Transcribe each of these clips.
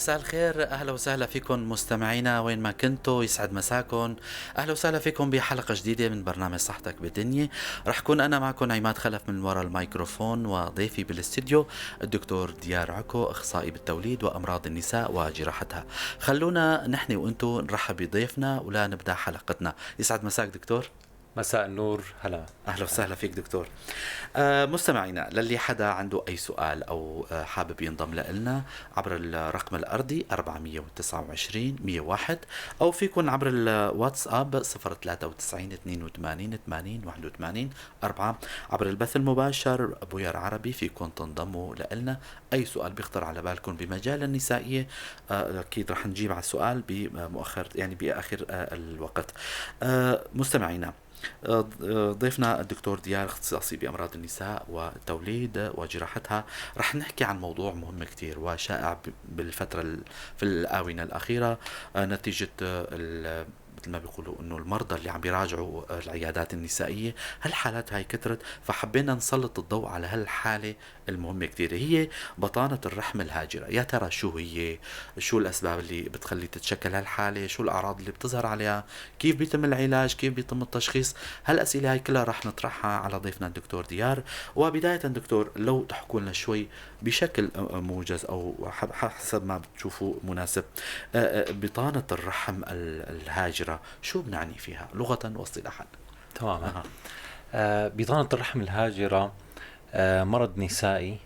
مساء الخير، أهلا وسهلا فيكم مستمعينا وين ما كنتوا، يسعد مساكم. أهلا وسهلا فيكم بحلقة جديدة من برنامج صحتك بالدنيا. رح كون أنا معكم عماد خلف من وراء الميكروفون، وضيفي بالاستديو الدكتور ديار عكو، أخصائي بالتوليد وأمراض النساء وجراحتها. خلونا نحن وأنتو نرحب بضيفنا ولا نبدأ حلقتنا. يسعد مساك دكتور. مساء النور. هلا، أهلا وسهلا فيك دكتور. مستمعينا، للي حدا عنده أي سؤال أو حابب ينضم لنا عبر الرقم الأرضي 429 101، أو فيكن عبر الواتساب 093 82 80 81 4. عبر البث المباشر بوير عربي فيكن تنضموا لنا. أي سؤال بيخطر على بالكم بمجال النسائية أكيد رح نجيب على السؤال بمؤخر، يعني بآخر الوقت. مستمعينا، ضيفنا الدكتور ديار، اختصاصي بأمراض النساء والتوليد وجراحتها. رح نحكي عن موضوع مهم كتير وشائع بالفترة في الآونة الأخيرة، نتيجة مثل ما بيقولوا انه المرضى اللي عم بيراجعوا العيادات النسائية هالحالات هاي كترت، فحبينا نسلط الضوء على هالحالة المهمة كتير، هي بطانة الرحم الهاجرة. يا ترى شو هي؟ شو الأسباب اللي بتخلي تتشكل هالحالة؟ شو الأعراض اللي بتظهر عليها؟ كيف بيتم العلاج؟ كيف بيتم التشخيص؟ هالأسئلة هاي كلها رح نطرحها على ضيفنا الدكتور ديار. وبداية دكتور، لو تحكوا لنا شوي بشكل موجز أو حسب ما بتشوفوا مناسب، بطانة الرحم الهاجرة شو بنعني فيها لغة واصطلاحا؟ تماما. بطانة الرحم الهاجرة مرض نسائي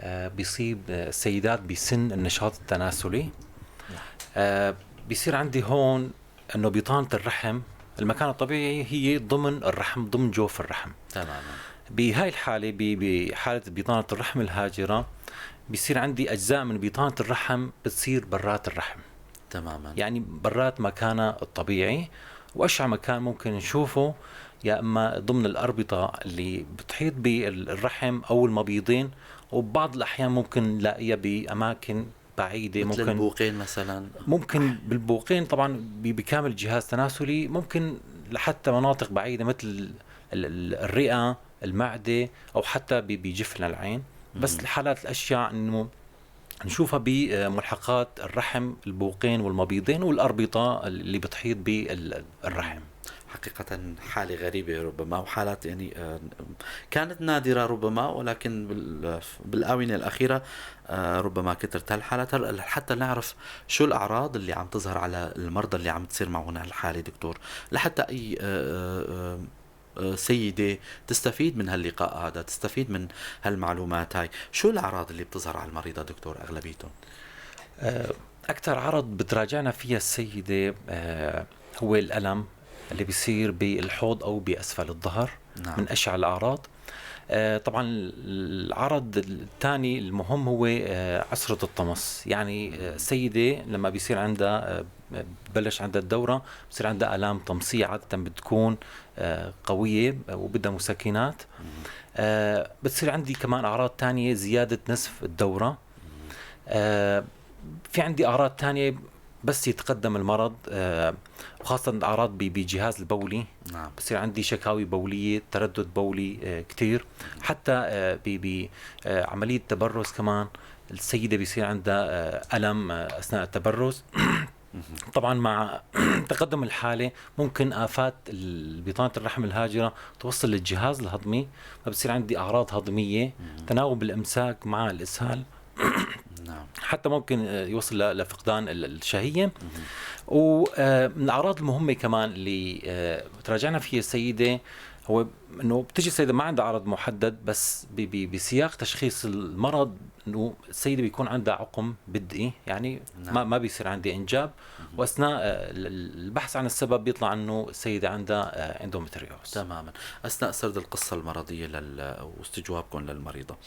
بيصيب السيدات بسن النشاط التناسلي. بيصير عندي هون انه بطانة الرحم المكان الطبيعي هي ضمن الرحم، ضمن جوف الرحم. تماما. بهاي الحالة، بحالة بطانة الرحم الهاجرة، بيصير عندي أجزاء من بطانة الرحم بتصير برات الرحم. تماما. يعني برات مكانها الطبيعي، وأشع مكان ممكن نشوفه يا إما ضمن الأربطة اللي بتحيط بالرحم أو المبيضين، وبعض الأحيان ممكن نلاقيها بأماكن بعيدة، مثل ممكن البوقين مثلا. ممكن بالبوقين طبعا بكامل جهاز تناسلي، ممكن لحتى مناطق بعيدة مثل الرئة، المعدة، أو حتى بجفن العين. بس الحالات الأشياء إنه نشوفها بملحقات الرحم، البوقين والمبيضين والأربطة اللي بتحيط بالرحم. حقيقة حالة غريبة ربما، وحالات يعني كانت نادرة ربما، ولكن بالآونة الأخيرة ربما كترت هالحالات. حتى نعرف شو الأعراض اللي عم تظهر على المرضى اللي عم تصير معهم هالحالة دكتور، لحتى أي سيدة تستفيد من هاللقاء هذا، تستفيد من هالمعلومات هاي. شو الأعراض اللي بتظهر على المريضة دكتور أغلبيتهم؟ أكثر عرض بتراجعنا فيها السيدة هو الألم اللي بيصير بالحوض أو بأسفل الظهر. نعم. من أشع الأعراض. طبعا العرض الثاني المهم هو عسرة الطمس. يعني السيدة لما بيصير عندها بلش عندها الدورة، بصير عندها آلام طمسية، عادة بتكون قوية وبدها مسكنات. بتصير عندي كمان أعراض تانية، زيادة نزف الدورة. في عندي أعراض تانية بس يتقدم المرض، وخاصة أعراض بجهاز البولي. نعم. بصير عندي شكاوي بولية، تردد بولي كتير. حتى بعملية تبرز كمان السيدة بيصير عندها ألم أثناء التبرز. طبعا مع تقدم الحالة ممكن آفات بطانة الرحم الهاجرة توصل للجهاز الهضمي، فبصير عندي أعراض هضمية، تناوب الإمساك مع الإسهال. نعم. حتى ممكن يوصل لفقدان الشهية. ومن الأعراض المهمة كمان اللي تراجعنا فيها السيدة هو انه بتجي السيدة ما عندها عرض محدد، بس بسياق تشخيص المرض انه السيدة بيكون عندها عقم بدئي، يعني نعم. ما بيصير عندي انجاب. واثناء البحث عن السبب بيطلع انه السيدة عندها اندومتريوز. تماما. أثناء سرد القصة المرضية واستجوابكم للمريضة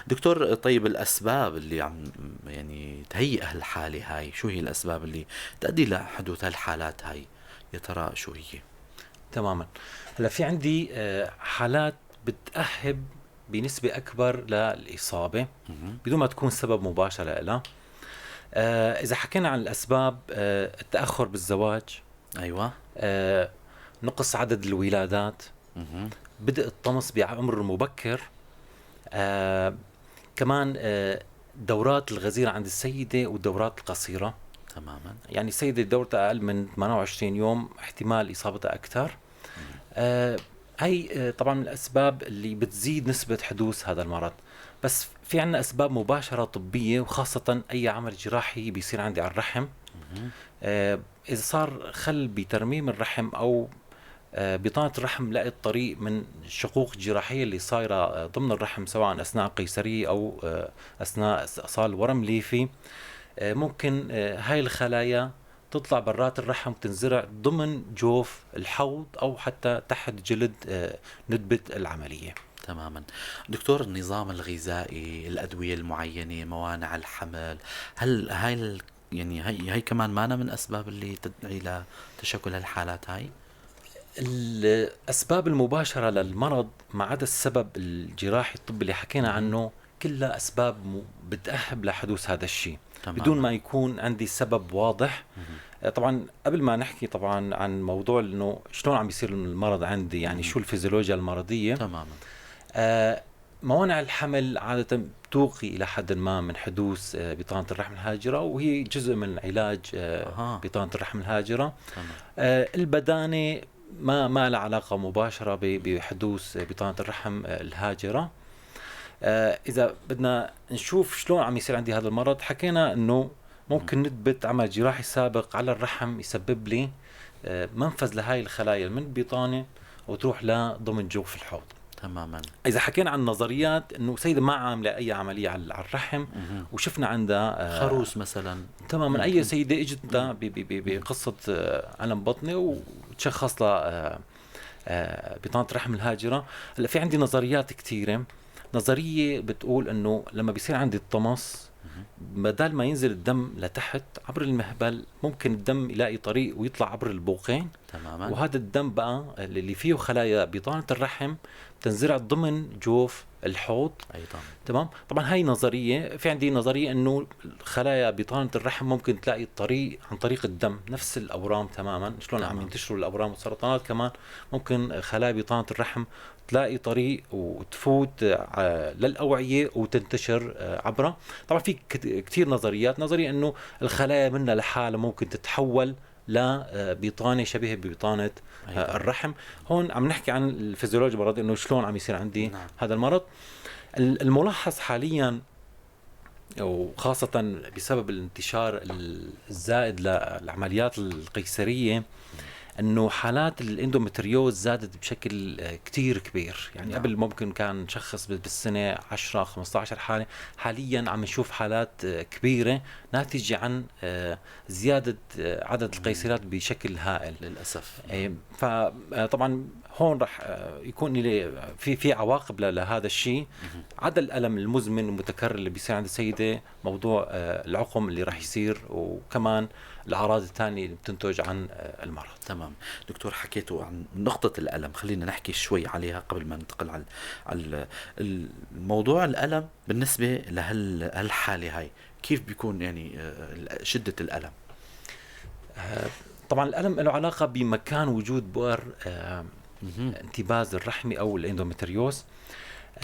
دكتور، طيب الأسباب اللي عم يعني تهيئ هالحالة هاي، شو هي الأسباب اللي تؤدي لحدوث هالحالات هاي؟ يا ترى شو هي؟ تماما. هلا في عندي حالات بتأهب بنسبة أكبر للإصابة بدون ما تكون سبب مباشر لها. إذا حكينا عن الأسباب، التأخر بالزواج. أيوة. نقص عدد الولادات. بدء الطمس بعمر مبكر. كمان الدورات الغزيرة عند السيدة والدورات القصيرة. تماما. يعني السيدة دورتها أقل من 28 يوم احتمال إصابتها أكثر. هي طبعا من الأسباب اللي بتزيد نسبة حدوث هذا المرض. بس في عنا أسباب مباشرة طبية، وخاصة أي عمل جراحي بيصير عندي على الرحم. إذا صار خل بترميم الرحم أو بطانة الرحم لقت طريق من الشقوق الجراحية اللي صايرة ضمن الرحم، سواء أثناء قيصرية أو أثناء إصال ورم ليفي، ممكن هاي الخلايا تطلع برات الرحم وتنزرع ضمن جوف الحوض أو حتى تحت جلد ندبة العملية. تماما. دكتور، النظام الغذائي، الأدوية المعينة، موانع الحمل، هل هاي يعني هي كمان مانا من أسباب اللي تدعي لتشكل هالحالات هاي؟ الأسباب المباشرة للمرض ما عدا السبب الجراحي الطبي اللي حكينا عنه كلها أسباب بتأهب لحدوث هذا الشيء بدون ما يكون عندي سبب واضح. طبعا قبل ما نحكي طبعا عن موضوع انه شلون عم يصير المرض عندي، يعني شو الفيزيولوجيا المرضية. تماما. موانع الحمل عادة توقي إلى حد ما من حدوث بطانة الرحم الهاجرة، وهي جزء من علاج بطانة الرحم الهاجرة. البدانة ما لها علاقة مباشرة بحدوث بطانة الرحم الهاجرة. إذا بدنا نشوف شلون عم يصير عندي هذا المرض، حكينا إنه ممكن نثبت عمل جراحي سابق على الرحم يسبب لي منفذ لهاي الخلايا من البطانة وتروح لضمن جوف الحوض. تماما. إذا حكينا عن نظريات إنه سيدة ما عاملة أي عملية على الرحم وشفنا عندها خروس مثلا. تماما. أي سيدة إجت بقصة ألم بطني وتشخص لها بطانة رحم الهاجرة. هلا في عندي نظريات كثيرة. نظرية بتقول إنه لما بيصير عندي الطمس، بدل ما ينزل الدم لتحت عبر المهبل، ممكن الدم يلاقي طريق ويطلع عبر البوقين. تماما. وهذا الدم بقى اللي فيه خلايا بطانة الرحم تنزرع ضمن جوف الحوض أيضا. تمام. طبعا هاي نظرية. في عندي نظرية انه خلايا بطانة الرحم ممكن تلاقي الطريق عن طريق الدم، نفس الأورام تماما. شلون عم ينتشروا الأورام والسرطانات، كمان ممكن خلايا بطانة الرحم تلاقي طريق وتفوت للأوعية وتنتشر عبرها. طبعا في كتير نظريات. نظرية انه الخلايا منها لحالها ممكن تتحول لبطانة شبيهة ببطانة الرحم. هون عم نحكي عن الفيزيولوجيا المرض، انه شلون عم يصير عندي هذا المرض. الملاحظ حاليا وخاصة بسبب الانتشار الزائد للعمليات القيصرية، انه حالات الاندومتريوز زادت بشكل كتير كبير. يعني قبل ممكن كان نشخص بالسنة 10-15 حالة، حاليا عم نشوف حالات كبيرة ناتجة عن زيادة عدد القيصرات بشكل هائل للأسف. فطبعا هون رح يكون لي في عواقب لهذا الشيء. عدا الألم المزمن المتكرر اللي بيصير عند السيدة، موضوع العقم اللي رح يصير، وكمان الأعراض الثانية اللي بتنتج عن المرض. تمام. دكتور، حكيتوا عن نقطة الألم، خلينا نحكي شوي عليها قبل ما ننتقل على الموضوع. الألم بالنسبة لهالحالة هاي كيف بيكون، يعني شدة الألم؟ طبعا الألم له علاقة بمكان وجود بؤر انتباز الرحمي أو الاندومتريوز.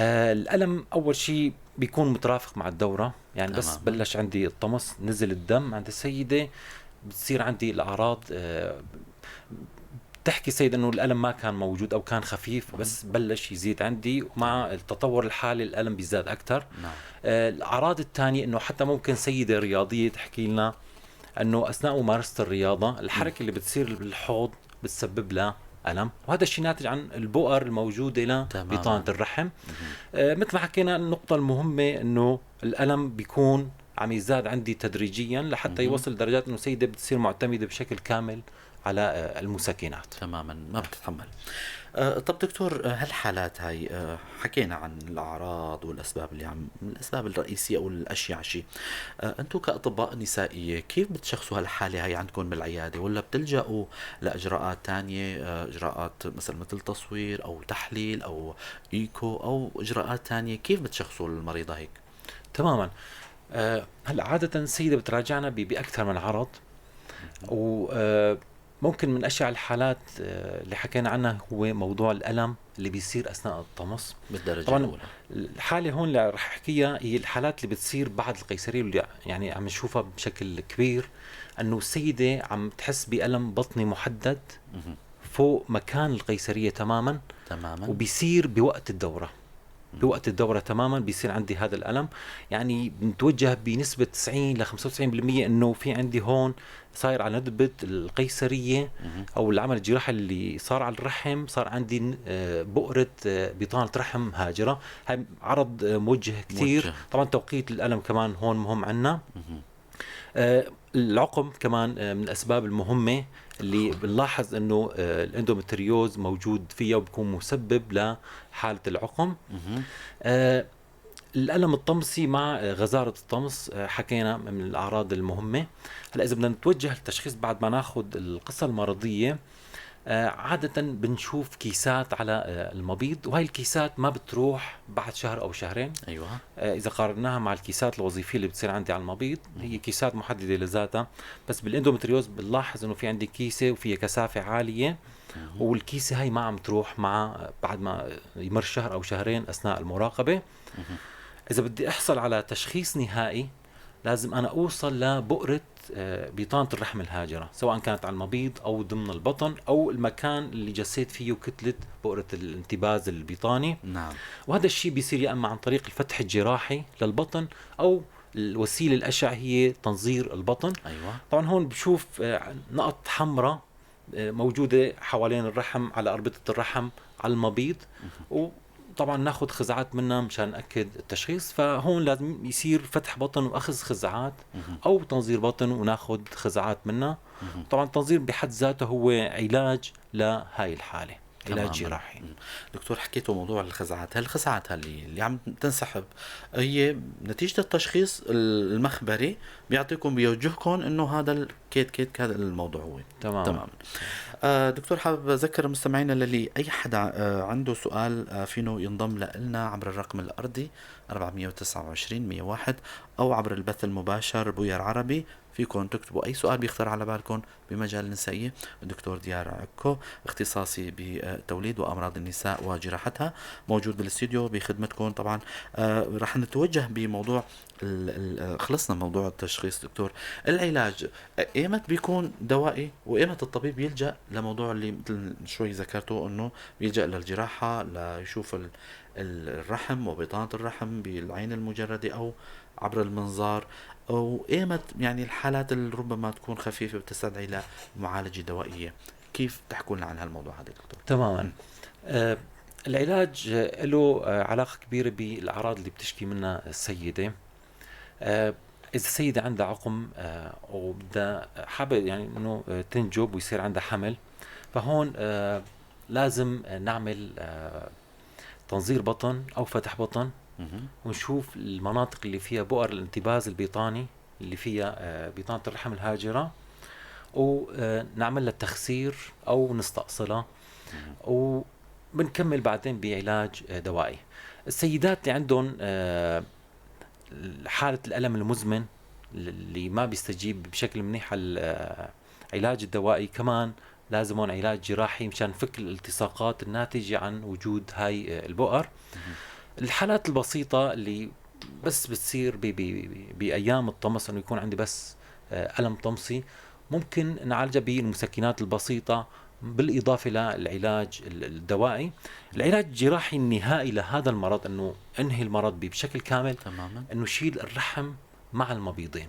الألم أول شيء بيكون مترافق مع الدورة. يعني بس بلش عندي الطمس، نزل الدم عند السيدة، بتصير عندي الأعراض. تحكي السيدة أنه الألم ما كان موجود أو كان خفيف، بس بلش يزيد عندي، ومع التطور الحالي الألم بيزداد أكثر. الأعراض الثانية أنه حتى ممكن سيدة رياضية تحكي لنا أنه أثناء ممارسة الرياضة الحركة اللي بتصير بالحوض بتسبب لها ألم، وهذا الشيء ناتج عن البؤر الموجودة لبطانة الرحم. مثل ما حكينا، النقطة المهمة أنه الألم بيكون عم يزداد عندي تدريجيا لحتى يوصل درجات أنه سيدة بتصير معتمدة بشكل كامل على المسكنات. تماما، ما بتتحمل. طب دكتور، هالحالات هاي حكينا عن الأعراض والأسباب اللي الأسباب الرئيسية أو الأشياء شيء. أنتم كأطباء نسائية كيف بتشخصوا هالحالة هاي عندكم بالعيادة، ولا بتلجأوا لإجراءات تانية، إجراءات مثل تصوير أو تحليل أو إيكو أو إجراءات تانية؟ كيف بتشخصوا المريضة هيك؟ تماما. هلا عادة السيدة بتراجعنا بأكثر من عرض، و ممكن من أشيع الحالات اللي حكينا عنها هو موضوع الألم اللي بيصير أثناء الطمس. بالدرجة طبعا الأولى. الحالة هون اللي رح أحكيها هي الحالات اللي بتصير بعد القيصرية، اللي يعني عم نشوفها بشكل كبير، أنه السيدة عم تحس بألم بطني محدد فوق مكان القيصرية تماما، وبيصير بوقت الدورة. بوقت الدورة تماما بيصير عندي هذا الألم، يعني بنتوجه بنسبة 90 ل 95% انه في عندي هون صاير على ندبة القيصرية او العمل الجراحي اللي صار على الرحم، صار عندي بؤرة بطانة رحم هاجرة. هاي عرض موجه كثير. طبعا توقيت الألم كمان هون مهم عنا. العقم كمان من الأسباب المهمة اللي بنلاحظ انه الاندومتريوز موجود فيها وبكون مسبب لحالة العقم. الألم الطمسي مع غزارة الطمس حكينا من الأعراض المهمة. هلا إذا بدنا نتوجه للتشخيص بعد ما ناخذ القصة المرضية، عادة بنشوف كيسات على المبيض، وهي الكيسات ما بتروح بعد شهر أو شهرين. أيوة. إذا قارناها مع الكيسات الوظيفية اللي بتصير عندي على المبيض، هي كيسات محددة لذاتها. بس بالاندومتريوز بنلاحظ إنه في عندي كيسة وفيها كثافة عالية، والكيسة هاي ما عم تروح مع بعد ما يمر شهر أو شهرين أثناء المراقبة. إذا بدي أحصل على تشخيص نهائي لازم أنا أوصل لبؤرة بطانة الرحم الهاجرة، سواء كانت على المبيض أو ضمن البطن أو المكان اللي جسيت فيه كتلة بؤرة الانتباز البطاني. نعم. وهذا الشيء بيصير يا إما عن طريق الفتح الجراحي للبطن، أو الوسيلة الأشعة هي تنظير البطن. أيوة. طبعا هون بشوف نقط حمراء موجودة حوالين الرحم، على أربطة الرحم على المبيض، طبعا ناخذ خزعات منها مشان نأكد التشخيص. فهون لازم يصير فتح بطن واخذ خزعات، او تنظير بطن وناخذ خزعات منها. طبعا التنظير بحد ذاته هو علاج لهاي الحالة، علاج جراحي. دكتور، حكيتوا موضوع الخزعات. هالخزعات اللي عم تنسحب هي نتيجة التشخيص المخبري، بيعطيكم بيوجهكم انه هذا الكيت هذا الموضوع هو. تمام. دكتور، حابب أذكر مستمعينا للي أي حدا عنده سؤال فينه ينضم لنا عبر الرقم الأرضي 429-101 أو عبر البث المباشر بوير عربي. فيكم تكتبوا أي سؤال بيخطر على بالكم بمجال النسائية. الدكتور ديار عكو، اختصاصي بتوليد وأمراض النساء وجراحتها، موجود بالاستوديو بخدمتكم. طبعا رح نتوجه بموضوع خلصنا موضوع التشخيص. دكتور، العلاج ايمت بيكون دوائي وايمت الطبيب يلجأ لموضوع اللي مثل شوي ذكرته انه بيلجأ للجراحة ليشوف الرحم وبطانة الرحم بالعين المجردة او عبر المنظار، او ايمت يعني الحالات اللي ربما تكون خفيفة بتستدعي لمعالجة دوائية؟ كيف تحكوا لنا عن هالموضوع هذا دكتور؟ تماما. العلاج له علاقة كبيرة بالأعراض اللي بتشكي منها السيدة. إذا السيدة عندها عقم وبدها حابة يعني إنه تنجب ويصير عندها حمل، فهون لازم نعمل تنظير بطن أو فتح بطن، ونشوف المناطق اللي فيها بؤر الانتباز البطاني اللي فيها بطانة الرحم الهاجرة، ونعمل لها تخسير أو نستأصلها، وبنكمل بعدين بعلاج دوائي. السيدات اللي عندهم حالة الألم المزمن اللي ما بيستجيب بشكل منيح العلاج الدوائي، كمان لازمون علاج جراحي مشان فك الالتصاقات الناتجة عن وجود هاي البؤر. الحالات البسيطة اللي بس بتصير بأيام الطمس، أنه يكون عندي بس ألم طمسي، ممكن نعالجها بالمسكنات البسيطة بالإضافة للعلاج الدوائي. العلاج الجراحي النهائي لهذا المرض أنه أنهي المرض بشكل كامل، تماما، أنه شيل الرحم مع المبيضين.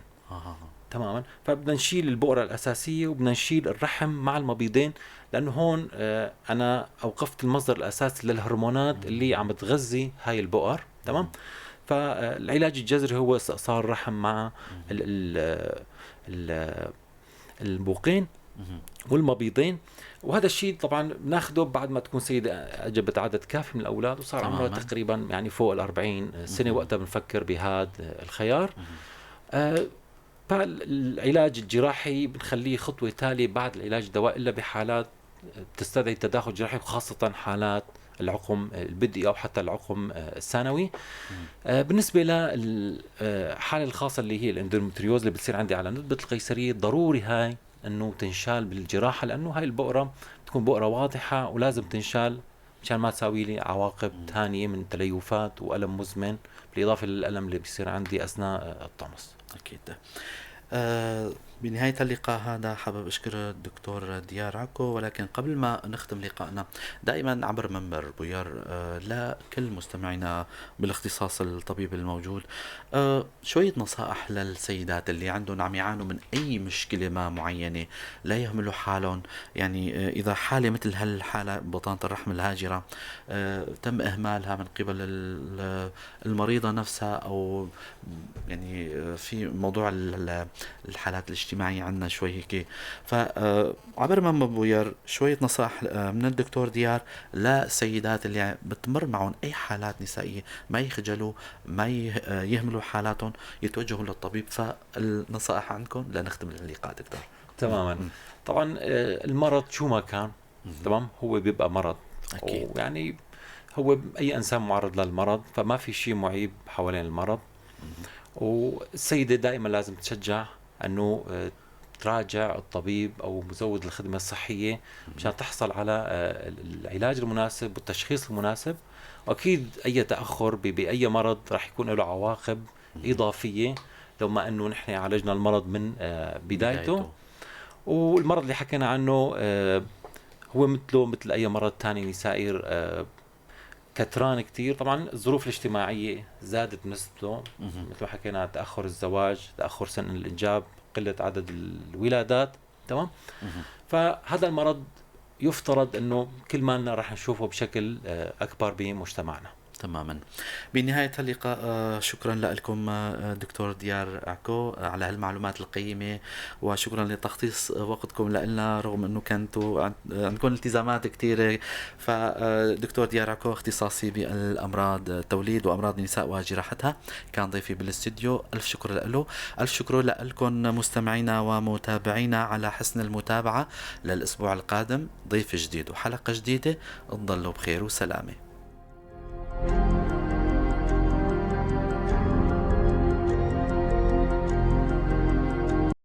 تماما. فبدنا نشيل البؤرة الأساسية وبدنا نشيل الرحم مع المبيضين، لأنه هون أنا أوقفت المصدر الأساسي للهرمونات اللي عم تغذي هاي البؤر. تمام. فالعلاج الجذري هو استئصال الرحم مع البوقين والمبيضين. وهذا الشيء طبعا بناخده بعد ما تكون سيدة أجبت عدد كافي من الأولاد وصار عمرها تقريبا يعني فوق 40 سنة، وقتها بنفكر بهذا الخيار. فالعلاج الجراحي بنخليه خطوة تالية بعد العلاج الدوائي، إلا بحالات تستدعي تداخل جراحي، وخاصة حالات العقم البدئي أو حتى العقم الثانوي. بالنسبة للحالة الخاصة اللي هي الاندومتريوز اللي بتصير عندي على ندبة القيصرية، ضروري هاي انه تنشال بالجراحه، لانه هاي البؤره تكون بؤره واضحه ولازم تنشال مشان ما تساوي لي عواقب ثانيه من تليفات والم مزمن، بالاضافه للالم اللي بيصير عندي اثناء الطمس. أكيد. بنهاية اللقاء هذا حابب أشكر الدكتور ديار عكو، ولكن قبل ما نختم لقائنا دائما عبر منبر بويار لكل مستمعينا بالاختصاص الطبيب الموجود شوية نصائح للسيدات اللي عندهم عم يعانوا من أي مشكلة ما معينة، لا يهملوا حالهم. يعني إذا حالة مثل هالحالة بطانة الرحم الهاجرة تم إهمالها من قبل المريضة نفسها، أو يعني في موضوع الحالات الاجتماعية عنا شوي هيك، فعبر ما بوير شوية نصائح من الدكتور ديار للسيدات اللي بتمر معهم أي حالات نسائية، ما يخجلوا، ما يهملوا حالاتهم، يتوجهوا للطبيب. فالنصائح عندكم لنختم اللقاء دكتور. تماما. طبعا المرض شو ما كان تمام هو بيبقى مرض، أكيد. يعني هو أي إنسان معرض للمرض، فما في شيء معيب حوالين المرض. والسيدة دائما لازم تشجع أنه تراجع الطبيب أو مزود الخدمة الصحية مشان تحصل على العلاج المناسب والتشخيص المناسب. وأكيد أي تأخر بأي مرض راح يكون له عواقب إضافية لو ما أنه نحن عالجنا المرض من بدايته. والمرض اللي حكينا عنه هو مثل أي مرض تاني نسائي كتران كتير. طبعا الظروف الاجتماعية زادت نسبته، مثل ما حكينا تأخر الزواج، تأخر سن الإنجاب، قلة عدد الولادات. تمام. فهذا المرض يفترض أنه كل ما رح نشوفه بشكل أكبر بمجتمعنا. تماما. بنهاية اللقاء شكرا لكم دكتور ديار عكو على هالمعلومات القيمة، وشكرا لتخصيص وقتكم لنا رغم أنه كانتوا عندكم التزامات كتيرة. فدكتور ديار عكو اختصاصي بالأمراض التوليد وأمراض النساء وجراحتها كان ضيفي بالاستديو. ألف شكر له. ألف شكر لكم مستمعينا ومتابعينا على حسن المتابعة. للأسبوع القادم ضيف جديد وحلقة جديدة. تضلوا بخير وسلامة.